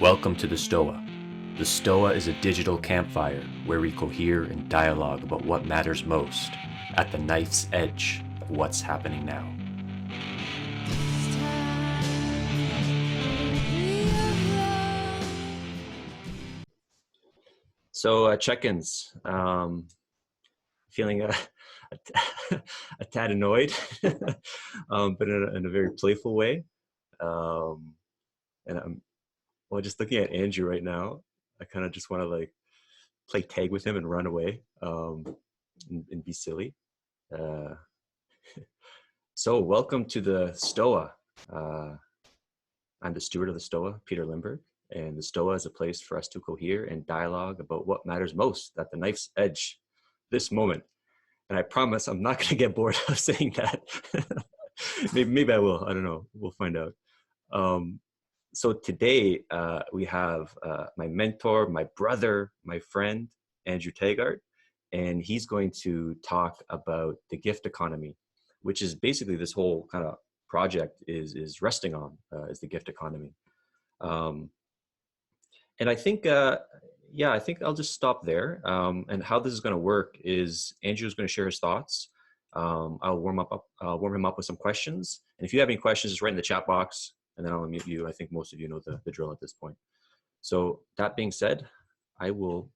Welcome to the Stoa. The Stoa is a digital campfire where we cohere and dialogue about what matters most at the knife's edge of what's happening now. So check-ins. Feeling a tad annoyed, but in a very playful way. And I'm just looking at Andrew right now. I kind of just want to like play tag with him and run away and be silly. So welcome to the Stoa. I'm the steward of the Stoa, Peter Lindbergh, and the Stoa is a place for us to cohere and dialogue about what matters most at the knife's edge this moment. And I promise I'm not going to get bored of saying that. maybe I will. I don't know. We'll find out. So today we have my mentor, my brother, my friend, Andrew Taggart, and he's going to talk about the gift economy, which is basically this whole kind of project is resting on, is the gift economy. And I think, I think I'll just stop there. And how this is going to work is Andrew's going to share his thoughts. I'll warm him up with some questions. And if you have any questions, just write in the chat box, and then I'll unmute you. I think most of you know the drill at this point. So that being said, I will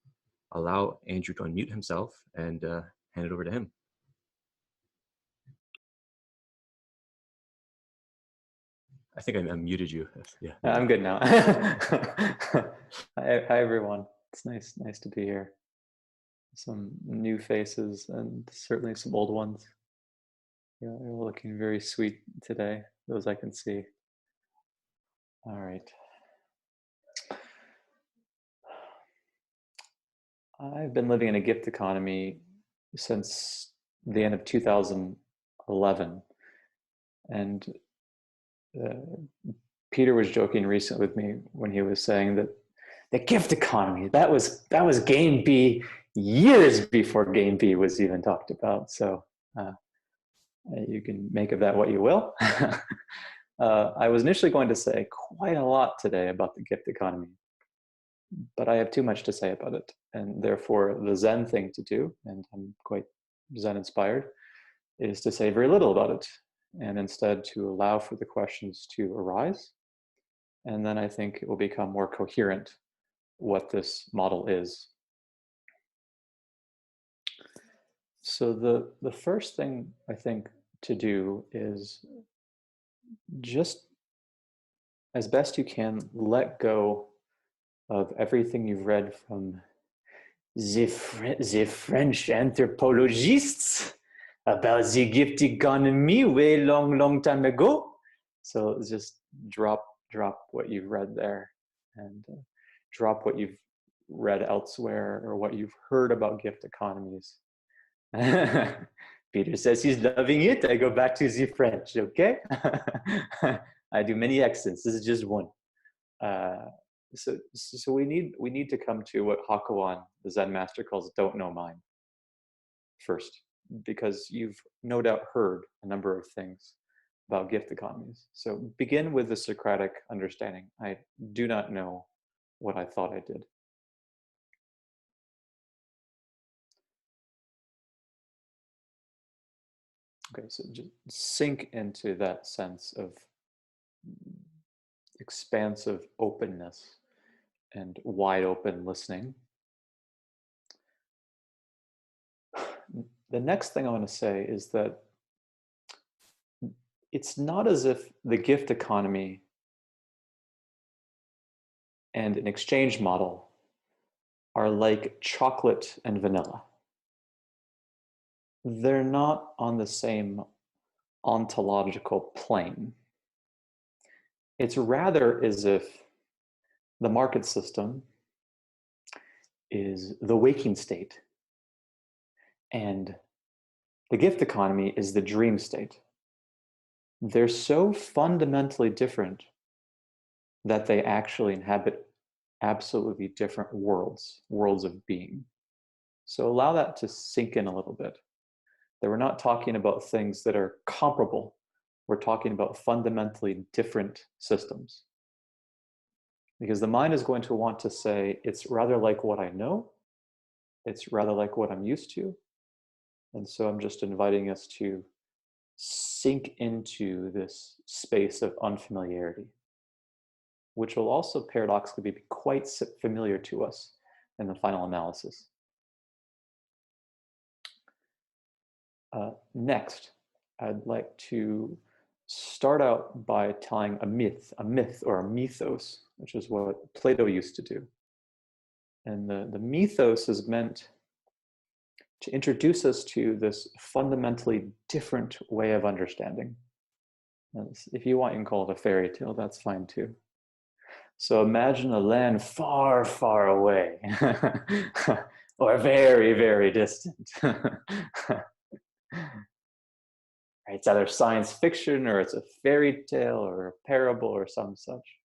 allow Andrew to unmute himself and hand it over to him. I think I muted you. Yeah, I'm good now. Hi, everyone. It's nice to be here. Some new faces and certainly some old ones. Yeah, you're looking very sweet today, those I can see. All right. I've been living in a gift economy since the end of 2011. And Peter was joking recently with me when he was saying that the gift economy, that was Game B years before Game B was even talked about. So you can make of that what you will. I was initially going to say quite a lot today about the gift economy, but I have too much to say about it. And therefore the Zen thing to do, and I'm quite Zen inspired, is to say very little about it, and instead to allow for the questions to arise. And then I think it will become more coherent what this model is. So the first thing I think to do is just as best you can let go of everything you've read from the French anthropologists about the gift economy way long time ago. So just drop what you've read there and drop what you've read elsewhere or what you've heard about gift economies. Peter says he's loving it. I go back to the French, okay? I do many accents. This is just one. So we need to come to what Hakuan, the Zen master, calls "don't know mind" first, because you've no doubt heard a number of things about gift economies. So begin with the Socratic understanding. I do not know what I thought I did. Okay, so just sink into that sense of expansive openness and wide open listening. The next thing I want to say is that it's not as if the gift economy and an exchange model are like chocolate and vanilla. They're not on the same ontological plane. It's rather as if the market system is the waking state and the gift economy is the dream state. They're so fundamentally different that they actually inhabit absolutely different worlds of being. So allow that to sink in a little bit. That we're not talking about things that are comparable. We're talking about fundamentally different systems. Because the mind is going to want to say, it's rather like what I know, it's rather like what I'm used to. And so I'm just inviting us to sink into this space of unfamiliarity, which will also paradoxically be quite familiar to us in the final analysis. Next, I'd like to start out by telling a myth or a mythos, which is what Plato used to do. And the mythos is meant to introduce us to this fundamentally different way of understanding. If you want, you can call it a fairy tale, that's fine too. So imagine a land far, far away, or very, very distant. It's either science fiction, or it's a fairy tale, or a parable, or some such.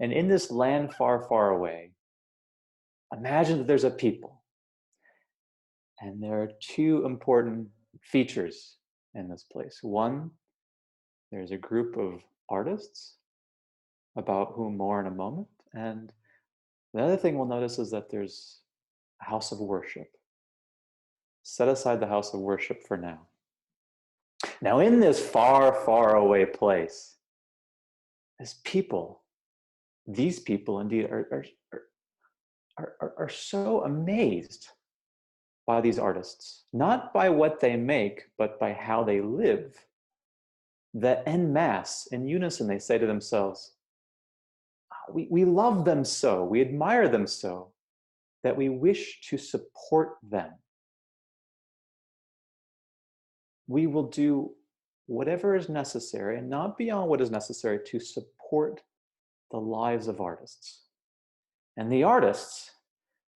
And in this land far, far away, imagine that there's a people. And there are two important features in this place. One, there's a group of artists, about whom more in a moment. And the other thing we'll notice is that there's a house of worship. Set aside the house of worship for now. Now, in this far, far away place, as people, these people indeed are so amazed by these artists, not by what they make, but by how they live, that en masse, in unison, they say to themselves, we love them so, we admire them so, that we wish to support them. We will do whatever is necessary, and not beyond what is necessary, to support the lives of artists. And the artists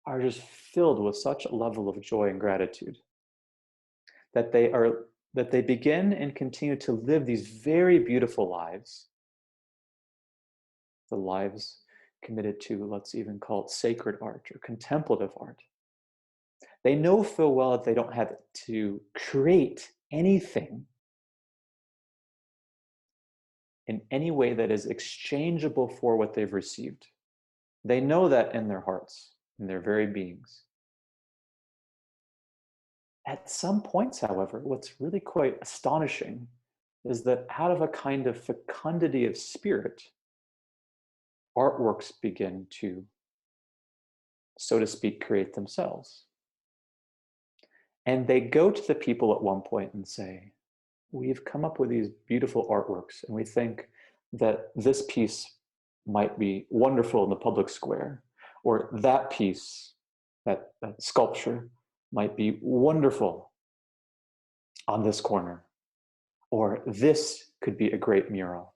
are just filled with such a level of joy and gratitude that they begin and continue to live these very beautiful lives, the lives committed to, let's even call it sacred art or contemplative art. They know full well that they don't have to create anything in any way that is exchangeable for what they've received. They know that in their hearts, in their very beings. At some points, however, what's really quite astonishing is that out of a kind of fecundity of spirit, artworks begin to, so to speak, create themselves. And they go to the people at one point and say, we've come up with these beautiful artworks, and we think that this piece might be wonderful in the public square, or that piece, that sculpture, might be wonderful on this corner, or this could be a great mural.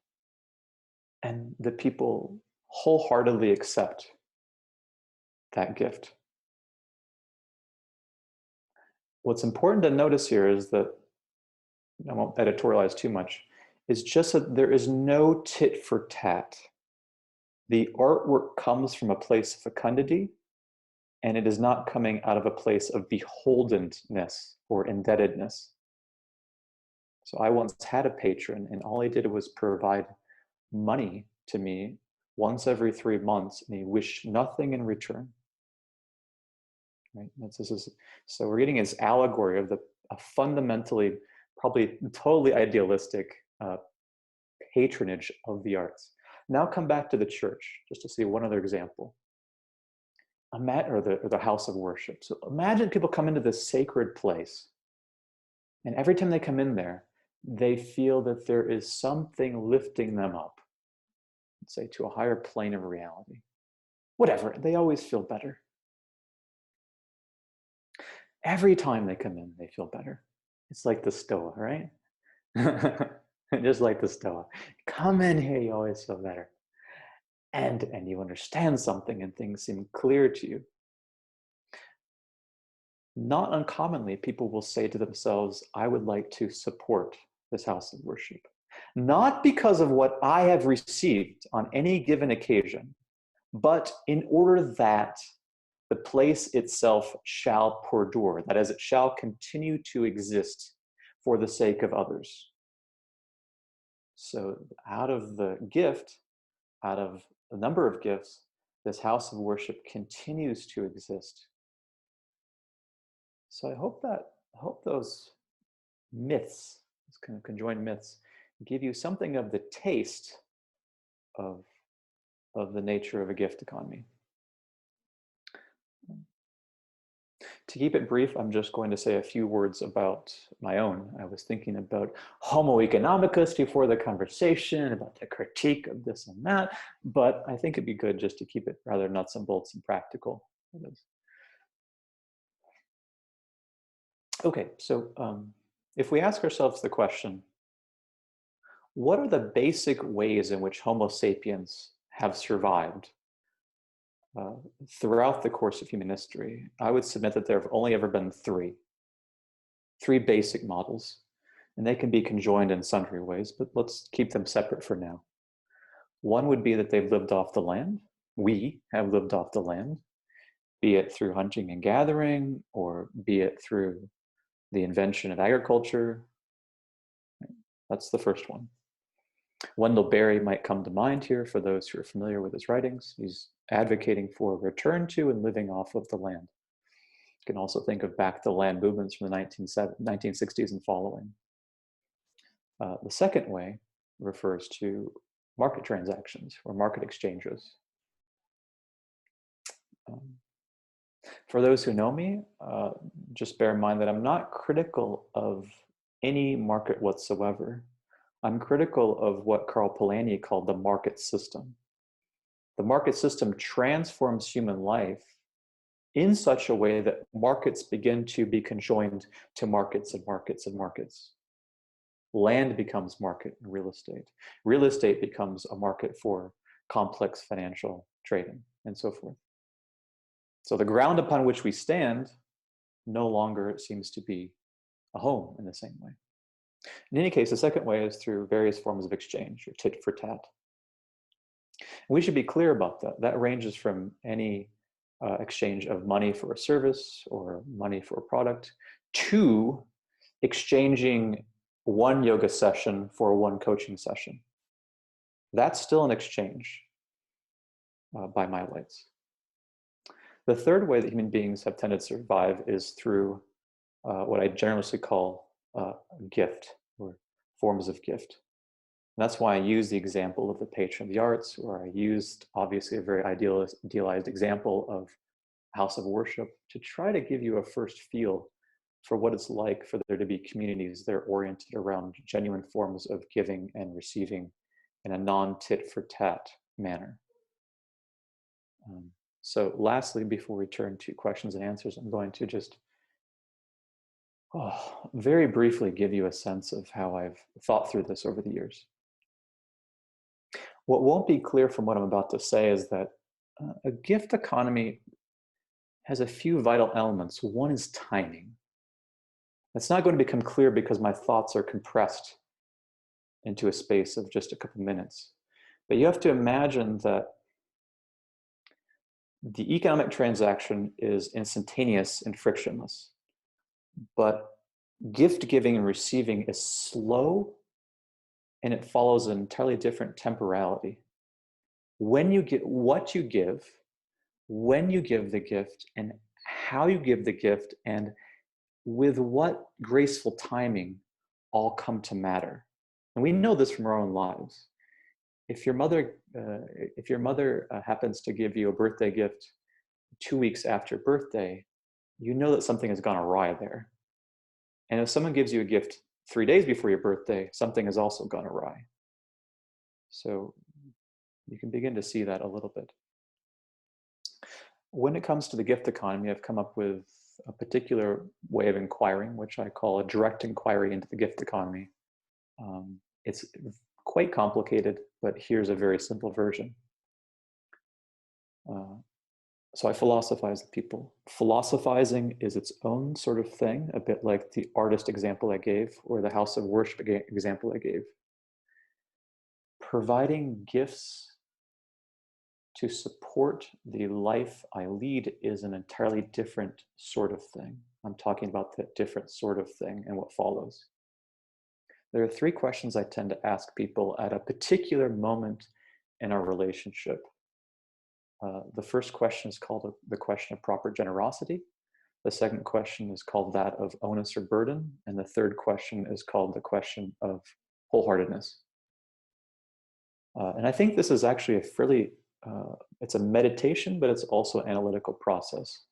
And the people wholeheartedly accept that gift. What's important to notice here is that, I won't editorialize too much, is just that there is no tit for tat. The artwork comes from a place of fecundity, and it is not coming out of a place of beholdenness or indebtedness. So I once had a patron, and all he did was provide money to me once every 3 months, and he wished nothing in return. Right? So we're getting this allegory of a fundamentally, probably totally idealistic patronage of the arts. Now come back to the church, just to see one other example. Or the house of worship. So imagine people come into this sacred place, and every time they come in there, they feel that there is something lifting them up, let's say to a higher plane of reality. Whatever, they always feel better. Every time they come in, they feel better. It's like the Stoa, right? Just like the Stoa. Come in here, you always feel better. And you understand something, and things seem clear to you. Not uncommonly, people will say to themselves, I would like to support this house of worship. Not because of what I have received on any given occasion, but in order that the place itself shall perdure, that is, it shall continue to exist for the sake of others. So out of the gift, out of the number of gifts, this house of worship continues to exist. So I hope those myths, these kind of conjoined myths, give you something of the taste of the nature of a gift economy. To keep it brief, I'm just going to say a few words about my own. I was thinking about Homo economicus before the conversation, about the critique of this and that, but I think it'd be good just to keep it rather nuts and bolts and practical. Okay, so if we ask ourselves the question, what are the basic ways in which Homo sapiens have survived throughout the course of human history? I would submit that there have only ever been three basic models, and they can be conjoined in sundry ways, but let's keep them separate for now. One would be that they've lived off the land. We have lived off the land, be it through hunting and gathering, or be it through the invention of agriculture. That's the first one. Wendell Berry might come to mind here for those who are familiar with his writings. He's advocating for a return to and living off of the land. You can also think of back to the land movements from the 1960s and following. The second way refers to market transactions or market exchanges. For those who know me, just bear in mind that I'm not critical of any market whatsoever. I'm critical of what Karl Polanyi called the market system. The market system transforms human life in such a way that markets begin to be conjoined to markets and markets and markets. Land becomes market in real estate. Real estate becomes a market for complex financial trading and so forth. So the ground upon which we stand no longer seems to be a home in the same way. In any case, the second way is through various forms of exchange, or tit for tat. And we should be clear about that. That ranges from any exchange of money for a service or money for a product to exchanging one yoga session for one coaching session. That's still an exchange by my lights. The third way that human beings have tended to survive is through what I generously call gift or forms of gift. And that's why I use the example of the patron of the arts, or I used obviously a very idealized example of house of worship to try to give you a first feel for what it's like for there to be communities that are oriented around genuine forms of giving and receiving in a non-tit-for-tat manner. So lastly, before we turn to questions and answers, I'm going to just very briefly give you a sense of how I've thought through this over the years. What won't be clear from what I'm about to say is that a gift economy has a few vital elements. One is timing. It's not going to become clear because my thoughts are compressed into a space of just a couple minutes. But you have to imagine that the economic transaction is instantaneous and frictionless, but gift giving and receiving is slow, and it follows an entirely different temporality. When you get what you give, when you give the gift, and how you give the gift, and with what graceful timing all come to matter. And we know this from our own lives. If your mother happens to give you a birthday gift 2 weeks after birthday, you know that something has gone awry there. And if someone gives you a gift 3 days before your birthday, something has also gone awry. So you can begin to see that a little bit. When it comes to the gift economy, I've come up with a particular way of inquiring, which I call a direct inquiry into the gift economy. It's quite complicated, but here's a very simple version. So I philosophize the people. Philosophizing is its own sort of thing, a bit like the artist example I gave or the house of worship example I gave. Providing gifts to support the life I lead is an entirely different sort of thing. I'm talking about that different sort of thing and what follows. There are 3 questions I tend to ask people at a particular moment in our relationship The first question is called the question of proper generosity. The second question is called that of onus or burden. And the third question is called the question of wholeheartedness. And I think this is actually a fairly, it's a meditation, but it's also an analytical process.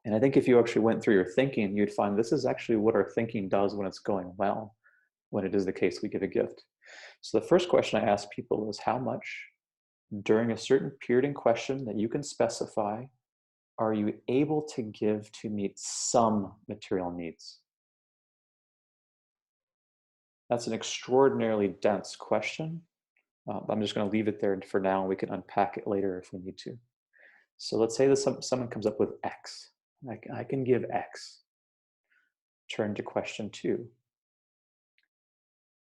And I think if you actually went through your thinking, you'd find this is actually what our thinking does when it's going well, when it is the case we give a gift. So the first question I ask people is, how much during a certain period in question that you can specify are you able to give to meet some material needs? That's an extraordinarily dense question. I'm just going to leave it there for now, and we can unpack it later if we need to. So let's say that someone comes up with X. I can give X. Turn to question 2.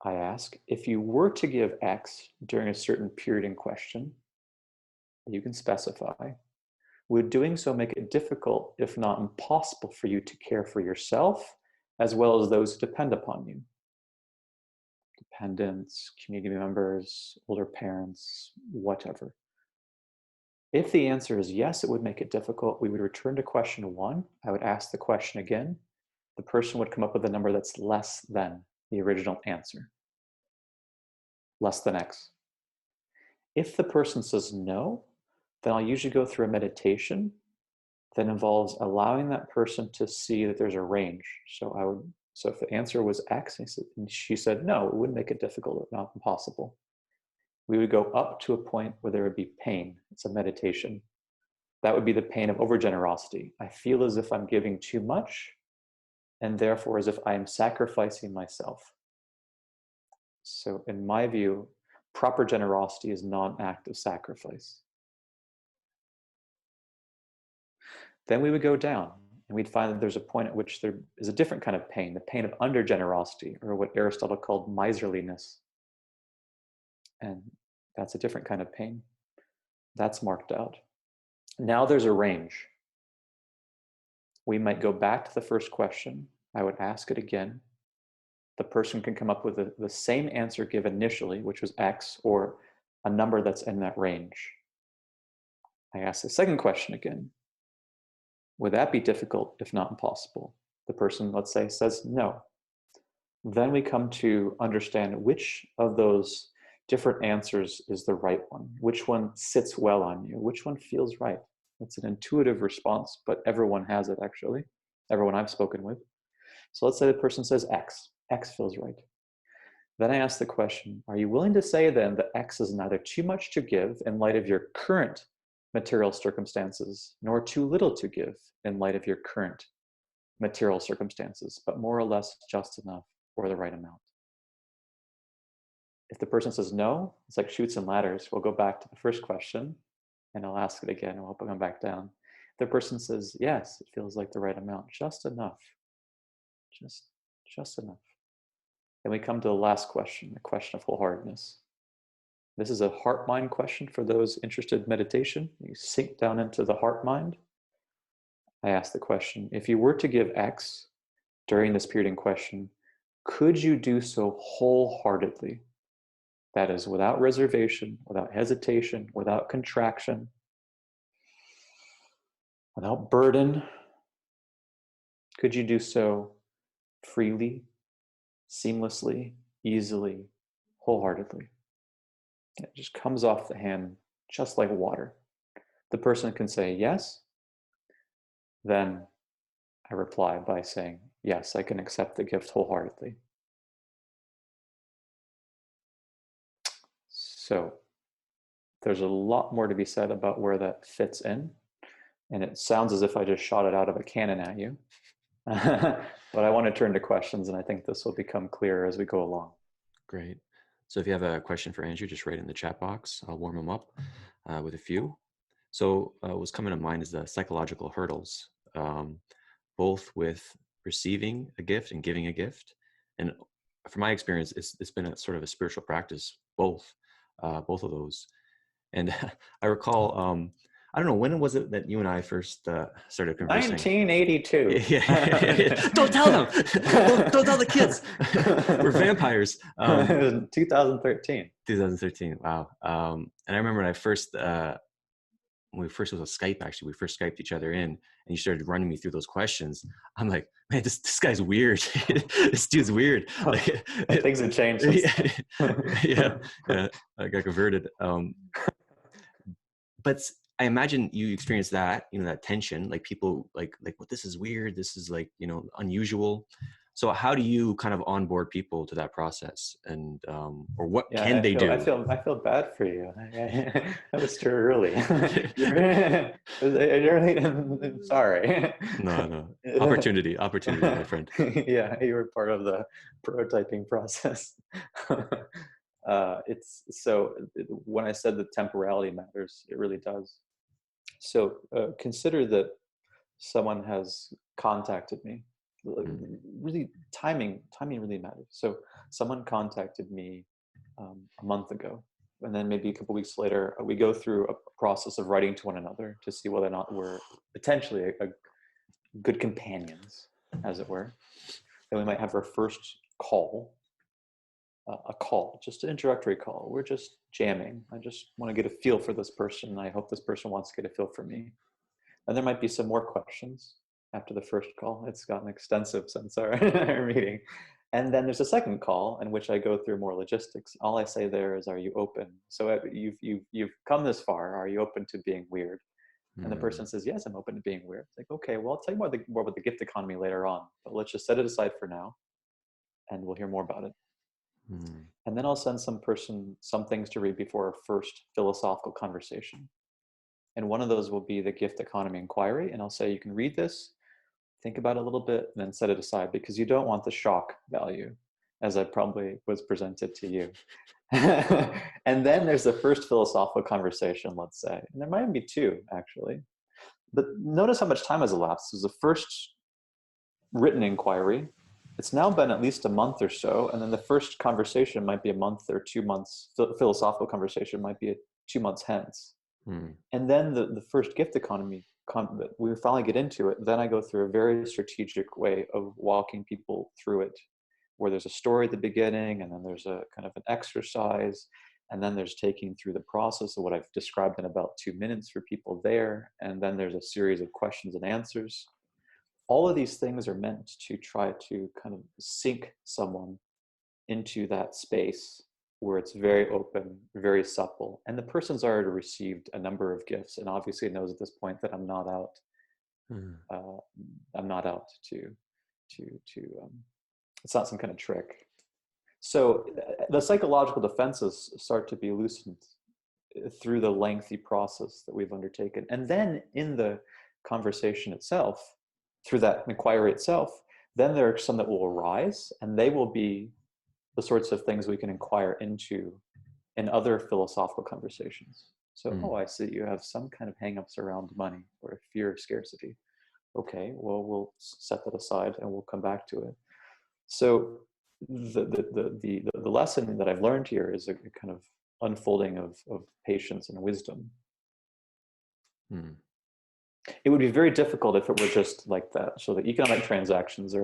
I ask, if you were to give X during a certain period in question, you can specify, would doing so make it difficult, if not impossible, for you to care for yourself, as well as those who depend upon you? Dependents, community members, older parents, whatever. If the answer is yes, it would make it difficult, we would return to question 1. I would ask the question again. The person would come up with a number that's less than the original answer. Less than X. If the person says no, then I'll usually go through a meditation that involves allowing that person to see that there's a range. So if the answer was X, and she said no, it wouldn't make it difficult, if not impossible. We would go up to a point where there would be pain. It's a meditation. That would be the pain of overgenerosity. I feel as if I'm giving too much, and therefore as if I am sacrificing myself. So in my view, proper generosity is not an act of sacrifice. Then we would go down, and we'd find that there's a point at which there is a different kind of pain, the pain of undergenerosity, or what Aristotle called miserliness. And that's a different kind of pain. That's marked out. Now there's a range. We might go back to the first question. I would ask it again. The person can come up with the same answer given initially, which was X, or a number that's in that range. I ask the second question again. Would that be difficult, if not impossible? The person, let's say, says no. Then we come to understand which of those different answers is the right one, which one sits well on you, which one feels right. It's an intuitive response, but everyone has it actually, everyone I've spoken with. So let's say the person says X. X feels right. Then I ask the question, are you willing to say then that X is neither too much to give in light of your current material circumstances, nor too little to give in light of your current material circumstances, but more or less just enough or the right amount? If the person says no, it's like chutes and ladders. We'll go back to the first question and I'll ask it again and we'll come back down. If the person says yes, it feels like the right amount, just enough, just enough. And we come to the last question, the question of wholeheartedness. This is a heart-mind question for those interested in meditation. You sink down into the heart-mind. I ask the question, if you were to give X during this period in question, could you do so wholeheartedly? That is, without reservation, without hesitation, without contraction, without burden. Could you do so freely, seamlessly, easily, wholeheartedly? It just comes off the hand just like water. The person can say yes. Then I reply by saying, yes, I can accept the gift wholeheartedly. So there's a lot more to be said about where that fits in. And it sounds as if I just shot it out of a cannon at you. But I want to turn to questions, and I think this will become clearer as we go along. Great. So if you have a question for Andrew, just write in the chat box. I'll warm them up with a few. So what's coming to mind is the psychological hurdles, both with receiving a gift and giving a gift. And from my experience, it's been a sort of a spiritual practice, both of those. And I recall, I don't know, when was it that you and I first started conversing? 1982. Yeah. Don't tell them. Don't tell the kids. We're vampires. 2013. 2013. Wow. And I remember when I first when we first was on Skype, actually, we first Skyped each other in, and you started running me through those questions. I'm like, man, this guy's weird. This dude's weird. Like, Things have changed since yeah, yeah, I got converted. But I imagine you experienced that, that tension, like people like, well, this is weird. This is like, unusual. So how do you kind of onboard people to that process, and or what Yeah, can they do? I feel bad for you. That was too early. I'm sorry. No, opportunity, my friend. Yeah, you were part of the prototyping process. It's so when I said that temporality matters, it really does. So consider that someone has contacted me. Really, timing really matters. So someone contacted me a month ago, and then maybe a couple weeks later, we go through a process of writing to one another to see whether or not we're potentially a good companions, as it were. Then we might have our first call, just an introductory call. We're just jamming. I just want to get a feel for this person. I hope this person wants to get a feel for me. And there might be some more questions after the first call. It's gotten extensive since our, our meeting. And then there's a second call in which I go through more logistics. All I say there is, are you open? So you've come this far. Are you open to being weird? And the person says, yes, I'm open to being weird. It's like, okay, well, I'll tell you more about the gift economy later on, but let's just set it aside for now, and we'll hear more about it. And then I'll send some things to read before our first philosophical conversation. And one of those will be the gift economy inquiry. And I'll say, you can read this, think about it a little bit, and then set it aside, because you don't want the shock value, as I probably was presented to you. And then there's the first philosophical conversation, let's say. And there might even be two, actually. But notice how much time has elapsed. There's the first written inquiry. It's now been at least a month or so. And then the first conversation might be a month or 2 months. Philosophical conversation might be 2 months hence. And then the first gift economy, we finally get into it. Then I go through a very strategic way of walking people through it, where there's a story at the beginning, and then there's a kind of an exercise, and then there's taking through the process of what I've described in about 2 minutes for people there. And then there's a series of questions and answers. All of these things are meant to try to kind of sink someone into that space where it's very open, very supple. And the person's already received a number of gifts, and obviously knows at this point that I'm not out. I'm not out to it's not some kind of trick. So the psychological defenses start to be loosened through the lengthy process that we've undertaken. And then in the conversation itself, through that inquiry itself, then there are some that will arise, and they will be the sorts of things we can inquire into in other philosophical conversations. So, oh, I see you have some kind of hangups around money or a fear of scarcity. Okay, well, we'll set that aside and we'll come back to it. So the lesson that I've learned here is a kind of unfolding of patience and wisdom. It would be very difficult if it were just like that. So the economic transactions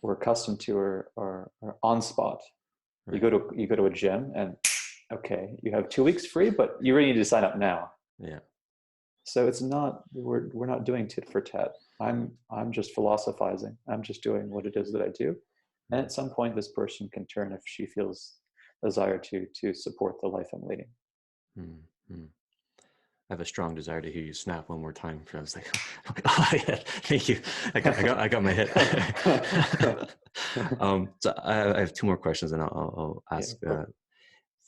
we're accustomed to are on spot. Right. You go to a gym, and okay, you have 2 weeks free, but you really need to sign up now. Yeah. So it's not, we're not doing tit for tat. I'm just philosophizing. I'm just doing what it is that I do. And at some point, this person can turn if she feels desire to support the life I'm leading. I have a strong desire to hear you snap one more time. I was like, oh yeah, thank you. I got my hit. So I have 2 more questions, and I'll ask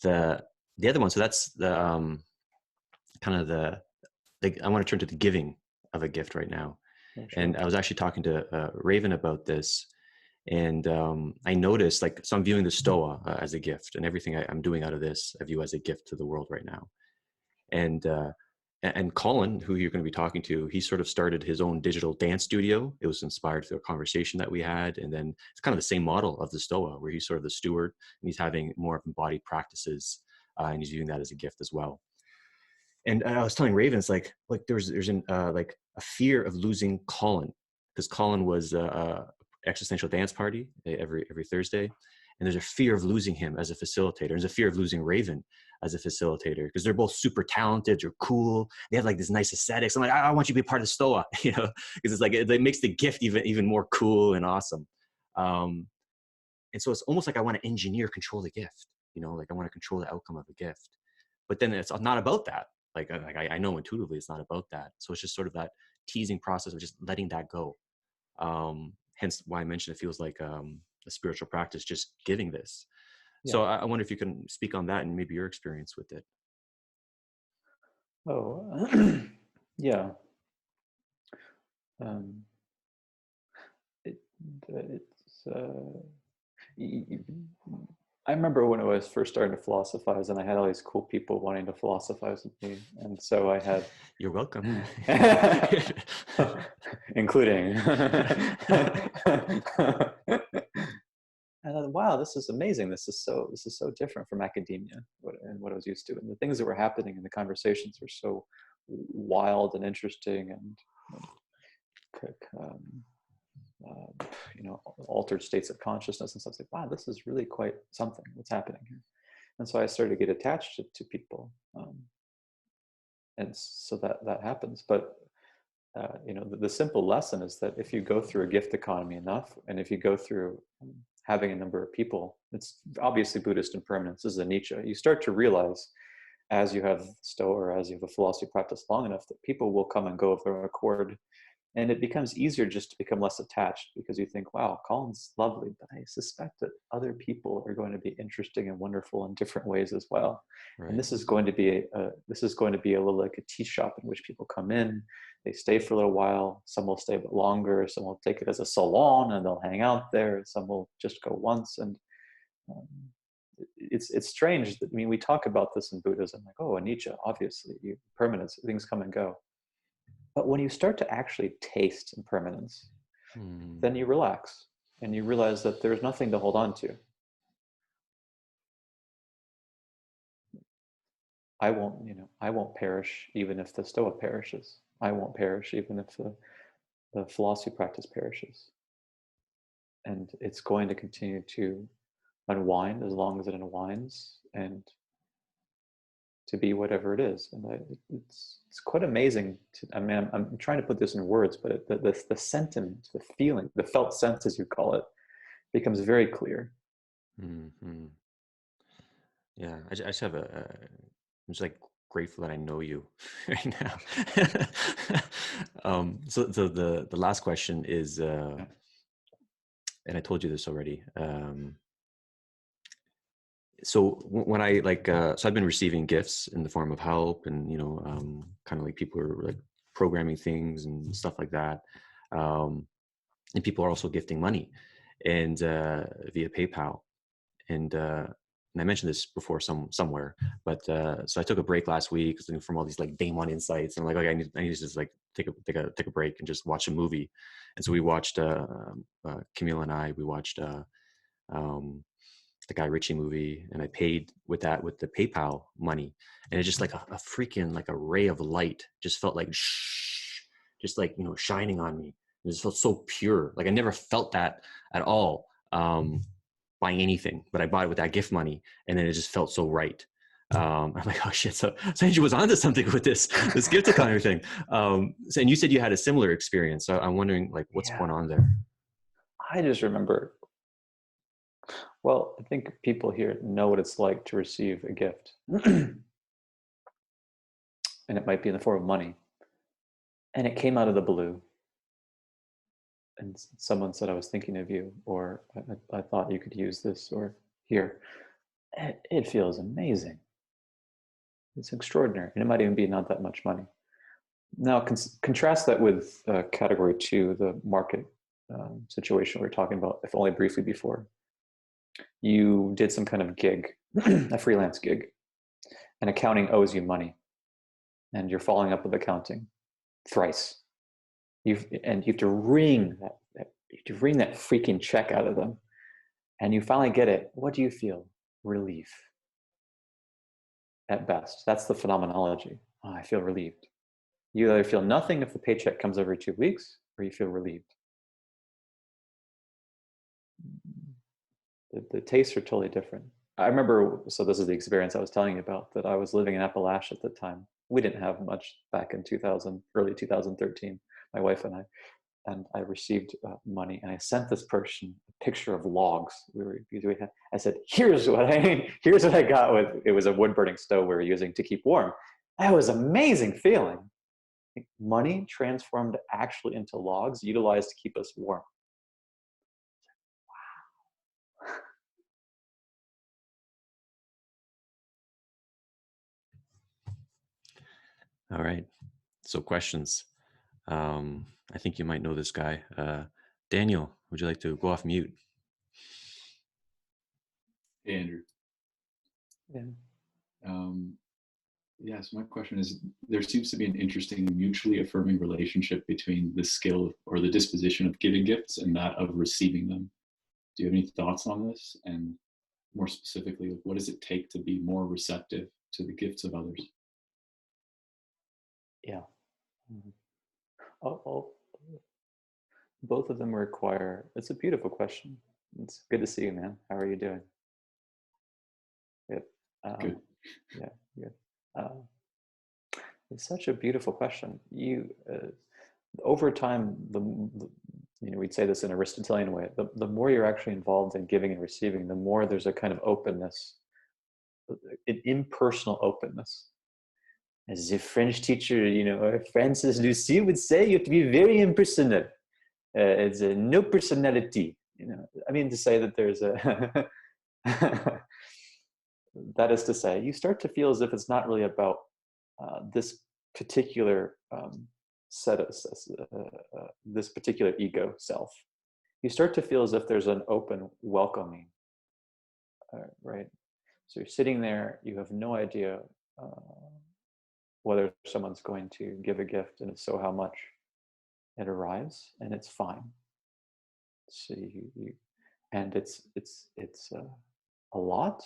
the other one. So that's the kind of the I want to turn to the giving of a gift right now. Sure. And I was actually talking to Raven about this, and I noticed, so I'm viewing the Stoa as a gift, and everything I'm doing out of this I view as a gift to the world right now. And Colin, who you're going to be talking to, he sort of started his own digital dance studio. It was inspired through a conversation that we had. And then it's kind of the same model of the Stoa, where he's sort of the steward, and he's having more of embodied practices, and he's viewing that as a gift as well. And I was telling Raven, it's like there's a fear of losing Colin, because Colin was a existential dance party every Thursday. And there's a fear of losing him as a facilitator. There's a fear of losing Raven as a facilitator, because they're both super talented, they're cool, they have like this nice aesthetics. I'm like, I want you to be part of the Stoa, you know, because it's like it makes the gift even more cool and awesome. And so it's almost like I want to engineer control the gift, you know, like I want to control the outcome of the gift. But then it's not about that. Like I know intuitively it's not about that. So it's just sort of that teasing process of just letting that go. Hence why I mentioned it feels like a spiritual practice, just giving this. Yeah. So I wonder if you can speak on that and maybe your experience with it. Oh, yeah. Um, it, it's. Y- y- I remember when I was first starting to philosophize, and I had all these cool people wanting to philosophize with me, and so I had. You're welcome. Including. And I thought, wow, this is amazing. This is so different from academia and what I was used to. And the things that were happening in the conversations were so wild and interesting and um, you know, altered states of consciousness and stuff. It's like, wow, this is really quite something what's happening here. And so I started to get attached to people. And so that happens. But you know, the simple lesson is that if you go through a gift economy enough, and if you go through having a number of people, it's obviously Buddhist impermanence. This is a Nietzsche. You start to realize, as you have Stoa or as you have a philosophy practice long enough, that people will come and go of their own accord. And it becomes easier just to become less attached, because you think, wow, Colin's lovely, but I suspect that other people are going to be interesting and wonderful in different ways as well. Right. And this is going to be a little like a tea shop in which people come in, they stay for a little while, some will stay a bit longer, some will take it as a salon and they'll hang out there, some will just go once. And um, it's strange that, I mean, we talk about this in Buddhism, like, oh, Nietzsche, obviously, permanence, things come and go. But when you start to actually taste impermanence, then you relax and you realize that there's nothing to hold on to. I won't perish even if the Stoa perishes. I won't perish even if the philosophy practice perishes. And it's going to continue to unwind as long as it unwinds, and to be whatever it is. And it's quite amazing. I mean, I'm trying to put this in words, but the sentiment, the feeling, the felt sense, as you call it, becomes very clear. Mm-hmm. Yeah, I just have I'm just like grateful that I know you right now. So the last question is, and I told you this already. So when I so I've been receiving gifts in the form of help, and you know, kind of like people are like programming things and stuff like that, and people are also gifting money, and via PayPal, and I mentioned this before somewhere, but so I took a break last week from all these like day one insights, and I'm like, okay, I need to just like take a break and just watch a movie, and so we watched Camille and I, we watched um, the Guy Ritchie movie, and I paid with the PayPal money, and it's just like a freaking like a ray of light just felt like just like, you know, shining on me. It just felt so pure. Like I never felt that at all buying anything, but I bought it with that gift money, and then it just felt so right. I'm like, oh shit! So Angie was onto something with this gift economy thing. So, and you said you had a similar experience. So I'm wondering, like, what's going on there? I just remember, well, I think people here know what it's like to receive a gift. And it might be in the form of money. And it came out of the blue. And someone said, I was thinking of you, or I thought you could use this, or here. It feels amazing. It's extraordinary. And it might even be not that much money. Now, contrast that with category 2, the market situation we were talking about, if only briefly before. You did some kind of gig, a freelance gig, and accounting owes you money, and you're following up with accounting thrice. You have to wring that freaking check out of them, and you finally get it. What do you feel? Relief. At best, that's the phenomenology. Oh, I feel relieved. You either feel nothing if the paycheck comes every 2 weeks, or you feel relieved. The tastes are totally different. I remember, so this is the experience I was telling you about, that I was living in Appalachia at the time. We didn't have much back in 2000, early 2013, my wife and I received money, and I sent this person a picture of logs. I said, here's what I got with, it was a wood burning stove we were using to keep warm. That was an amazing feeling. Money transformed actually into logs utilized to keep us warm. All right. So questions. I think you might know this guy. Daniel, would you like to go off mute? Hey, Andrew. Yeah. Yeah, so my question is, there seems to be an interesting mutually affirming relationship between the skill or the disposition of giving gifts and that of receiving them. Do you have any thoughts on this? And more specifically, what does it take to be more receptive to the gifts of others? Yeah. Mm-hmm. Oh, both of them require, it's a beautiful question. It's good to see you, man. How are you doing? Good. Good. Yeah, good. It's such a beautiful question. You, over time, we'd say this in an Aristotelian way, the more you're actually involved in giving and receiving, the more there's a kind of openness, an impersonal openness. As a French teacher, Francis Lucie would say, you have to be very impersonal. It's a no personality. I mean to say that there's a that is to say, you start to feel as if it's not really about this particular set of this particular ego self. You start to feel as if there's an open welcoming, right? So you're sitting there, you have no idea whether someone's going to give a gift, and if so, how much. It arrives, and it's fine. So and it's a lot,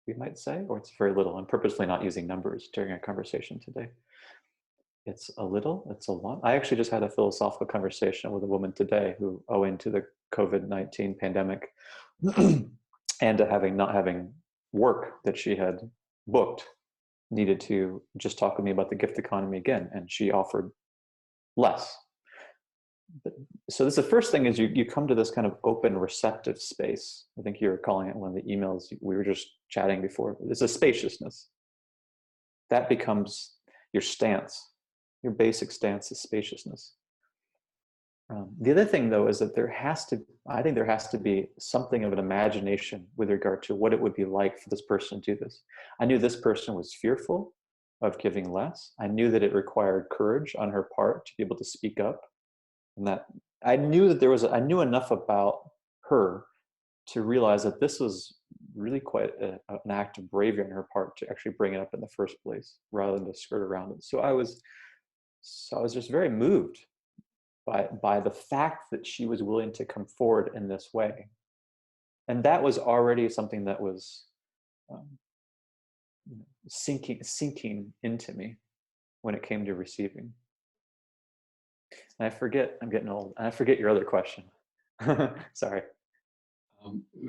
we might say, or it's very little. I'm purposely not using numbers during our conversation today. It's a little, it's a lot. I actually just had a philosophical conversation with a woman today who, owing to the COVID-19 pandemic and not having work that she had booked, needed to just talk with me about the gift economy again, and she offered less. So this, the first thing is you come to this kind of open receptive space. I think you were calling it one of the emails we were just chatting before. It's a spaciousness. That becomes your stance. Your basic stance is spaciousness. The other thing, though, is that I think there has to be something of an imagination with regard to what it would be like for this person to do this. I knew this person was fearful of giving less. I knew that it required courage on her part to be able to speak up. And that I knew that I knew enough about her to realize that this was really quite an act of bravery on her part to actually bring it up in the first place, rather than to skirt around it. So I was just very moved by the fact that she was willing to come forward in this way. And that was already something that was sinking into me when it came to receiving. And I forget, I'm getting old, and I forget your other question. Sorry.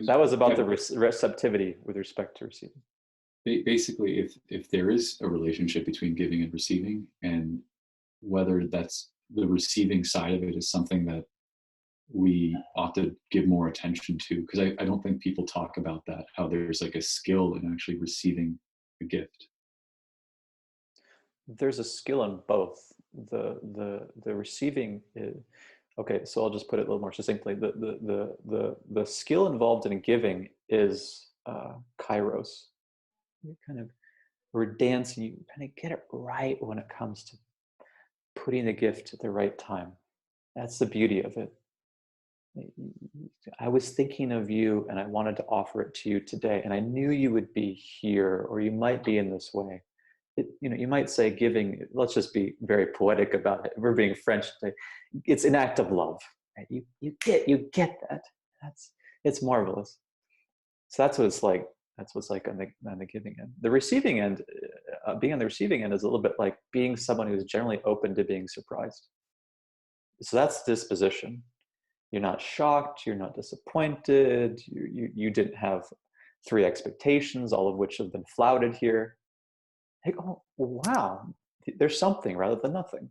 That was about the receptivity with respect to receiving. Basically, if there is a relationship between giving and receiving, and whether that's the receiving side of it is something that we ought to give more attention to, because I don't think people talk about that, how there's like a skill in actually receiving a gift. There's a skill in both. The receiving is, okay, so I'll just put it a little more succinctly. The skill involved in giving is kairos. We're dancing, you kind of get it right when it comes to putting the gift at the right time. That's the beauty of it. I was thinking of you and I wanted to offer it to you today, and I knew you would be here, or you might be in this way. You might say giving, let's just be very poetic about it. We're being French today. It's an act of love. Right? You get that. It's marvelous. So that's what it's like. That's what's like on the giving end. The receiving end, being on the receiving end is a little bit like being someone who's generally open to being surprised. So that's disposition. You're not shocked. You're not disappointed. You didn't have 3 expectations, all of which have been flouted here. Like, oh, wow, there's something rather than nothing.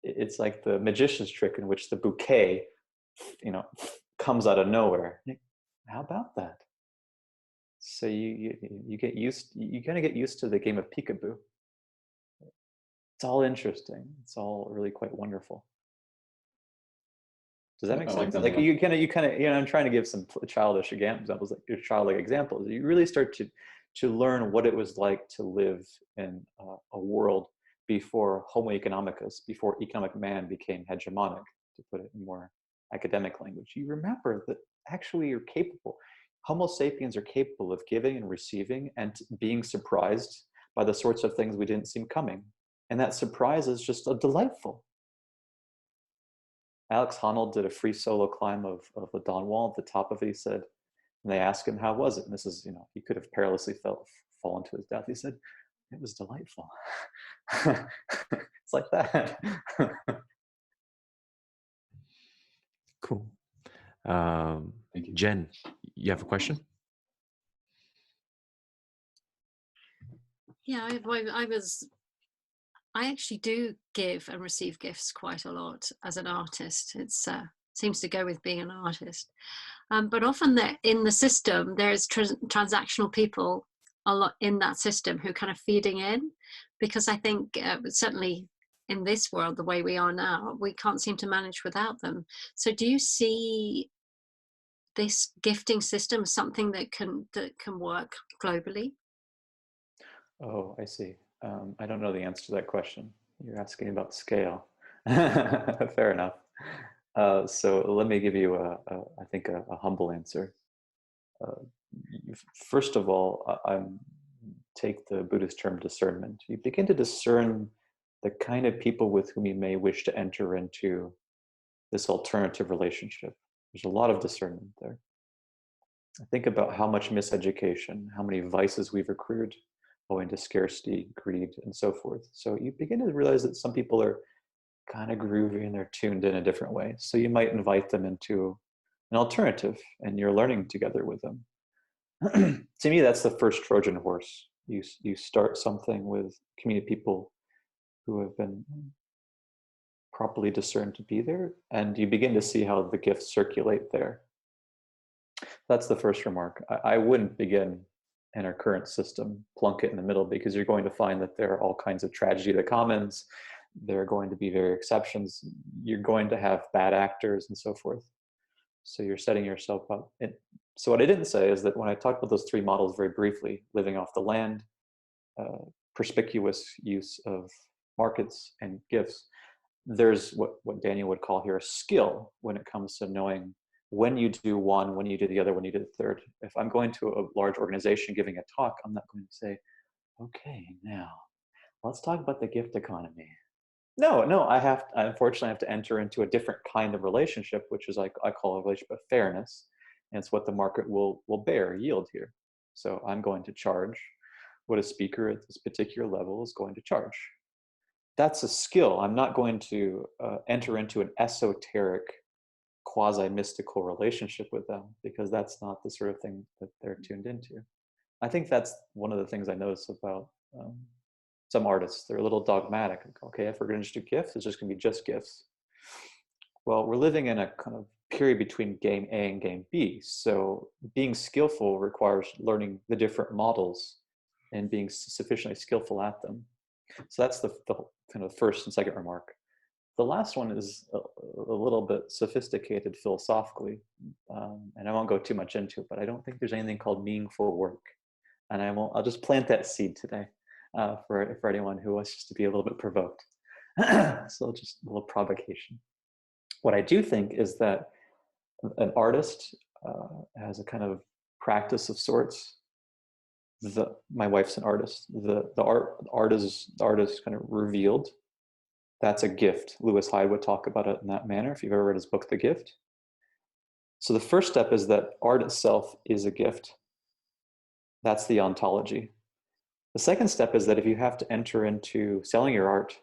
It's like the magician's trick in which the bouquet, comes out of nowhere. How about that? So you kind of get used to the game of peekaboo. It's all interesting. It's all really quite wonderful. Does that make I like sense? that a Like lot. you kind of, I'm trying to give some childish examples, like your childlike examples. You really start to learn what it was like to live in a world before Homo economicus, before economic man became hegemonic, to put it in more academic language. You remember that actually you're capable. Homo sapiens are capable of giving and receiving and being surprised by the sorts of things we didn't see coming. And that surprise is just delightful. Alex Honnold did a free solo climb of the Dawn Wall. At the top of it, he said, and they asked him, how was it? And this is, he could have perilously fallen to his death. He said, it was delightful. It's like that. Cool. Thank you. Jen, you have a question? Yeah, I actually do give and receive gifts quite a lot as an artist. It's seems to go with being an artist. But often in the system, there's transactional people a lot in that system who kind of feeding in, because I think certainly in this world, the way we are now, we can't seem to manage without them. So do you see this gifting system as something that can work globally? Oh, I see. I don't know the answer to that question. You're asking about scale. Fair enough. So let me give you, I think, a humble answer. First of all, take the Buddhist term discernment. You begin to discern the kind of people with whom you may wish to enter into this alternative relationship. There's a lot of discernment there. Think about how much miseducation, how many vices we've accrued owing to scarcity, greed, and so forth. So you begin to realize that some people are kind of groovy and they're tuned in a different way. So you might invite them into an alternative and you're learning together with them. To me, that's the first Trojan horse. You start something with community people who have been properly discerned to be there, and you begin to see how the gifts circulate there. That's the first remark. I wouldn't begin in our current system, plunk it in the middle, because you're going to find that there are all kinds of tragedy of the commons. There are going to be very exceptions. You're going to have bad actors and so forth. So you're setting yourself up. So what I didn't say is that when I talked about those 3 models very briefly, living off the land, perspicuous use of markets and gifts, there's what Daniel would call here a skill when it comes to knowing when you do one, when you do the other, when you do the third. If I'm going to a large organization giving a talk, I'm not going to say, okay, now let's talk about the gift economy. No, I unfortunately have to enter into a different kind of relationship, which is like I call a relationship of fairness. And it's what the market will yield here. So I'm going to charge what a speaker at this particular level is going to charge. That's a skill. I'm not going to enter into an esoteric, quasi-mystical relationship with them, because that's not the sort of thing that they're tuned into. I think that's one of the things I notice about some artists. They're a little dogmatic. Like, okay, if we're going to just do gifts, it's just going to be just gifts. Well, we're living in a kind of period between game A and game B. So being skillful requires learning the different models and being sufficiently skillful at them. So that's the kind of first and second remark. The last one is a little bit sophisticated philosophically, and I won't go too much into it, but I don't think there's anything called meaningful work. And I'll just plant that seed today for anyone who wants just to be a little bit provoked. So just a little provocation. What I do think is that an artist has a kind of practice of sorts. My wife's an artist. The art is kind of revealed. That's a gift. Lewis Hyde would talk about it in that manner, if you've ever read his book, The Gift. So the first step is that art itself is a gift. That's the ontology. The second step is that if you have to enter into selling your art,